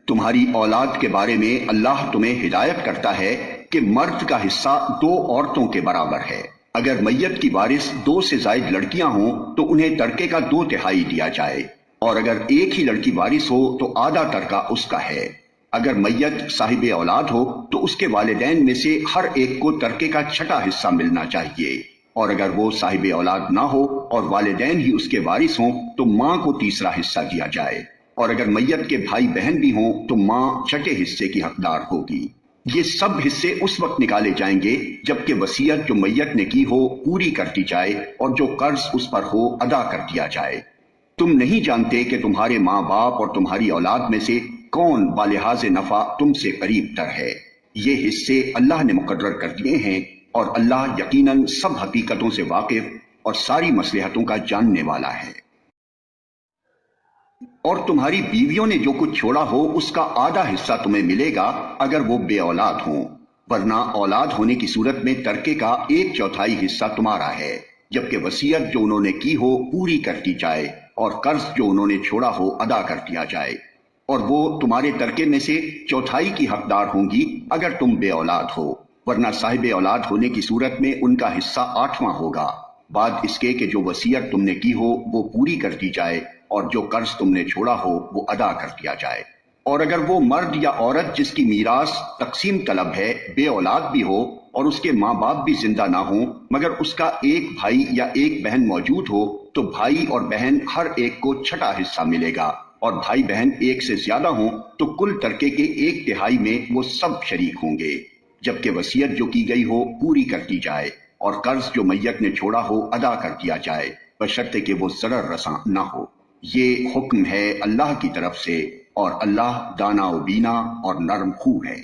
تمہاری اولاد کے بارے میں اللہ تمہیں ہدایت کرتا ہے کہ مرد کا حصہ 2 عورتوں کے برابر ہے۔ اگر میت کی وارث 2 سے زائد لڑکیاں ہوں تو انہیں ترکے کا 2/3 دیا جائے، اور اگر ایک ہی لڑکی وارث ہو تو آدھا ترکہ اس کا ہے۔ اگر میت صاحب اولاد ہو تو اس کے والدین میں سے ہر ایک کو ترکے کا 6واں حصہ ملنا چاہیے، اور اگر وہ صاحب اولاد نہ ہو اور والدین ہی اس کے وارث ہوں تو ماں کو 3واں حصہ دیا جائے، اور اگر میت کے بھائی بہن بھی ہوں تو ماں 6 حصے کی حقدار ہوگی۔ یہ سب حصے اس وقت نکالے جائیں گے جبکہ وصیت جو میت نے کی ہو پوری کر دی جائے اور جو قرض اس پر ہو ادا کر دیا جائے۔ تم نہیں جانتے کہ تمہارے ماں باپ اور تمہاری اولاد میں سے کون بالحاظ نفع تم سے قریب تر ہے۔ یہ حصے اللہ نے مقرر کر دیے ہیں، اور اللہ یقیناً سب حقیقتوں سے واقف اور ساری مصلحتوں کا جاننے والا ہے۔ اور تمہاری بیویوں نے جو کچھ چھوڑا ہو اس کا آدھا حصہ تمہیں ملے گا اگر وہ بے اولاد ہوں، ورنہ اولاد ہونے کی صورت میں ترکے کا 1/4 حصہ تمہارا ہے، جبکہ وصیت جو انہوں نے کی ہو پوری کر دی جائے اور قرض جو انہوں نے چھوڑا ہو ادا کر دیا جائے، اور وہ تمہارے ترکے میں سے 1/4 کی حقدار ہوں گی اگر تم بے اولاد ہو، ورنہ صاحب اولاد ہونے کی صورت میں ان کا حصہ 8واں ہوگا، بعد اس کے کہ جو وصیت تم نے کی ہو وہ پوری کر دی جائے اور جو قرض تم نے چھوڑا ہو وہ ادا کر دیا جائے۔ اور اگر وہ مرد یا عورت جس کی میراث تقسیم طلب ہے بے اولاد بھی ہو اور اس کے ماں باپ بھی زندہ نہ ہوں مگر اس کا ایک بھائی یا ایک بہن موجود ہو تو بھائی اور بہن ہر ایک کو 6واں حصہ ملے گا، اور بھائی بہن ایک سے زیادہ ہوں تو کل ترکے کے 1/3 میں وہ سب شریک ہوں گے، جبکہ وصیت جو کی گئی ہو پوری کر دی جائے اور قرض جو میت نے چھوڑا ہو ادا کر دیا جائے، بشرطے کہ وہ ضرر رساں نہ ہو۔ یہ حکم ہے اللہ کی طرف سے، اور اللہ دانا و بینا اور نرم خو ہے۔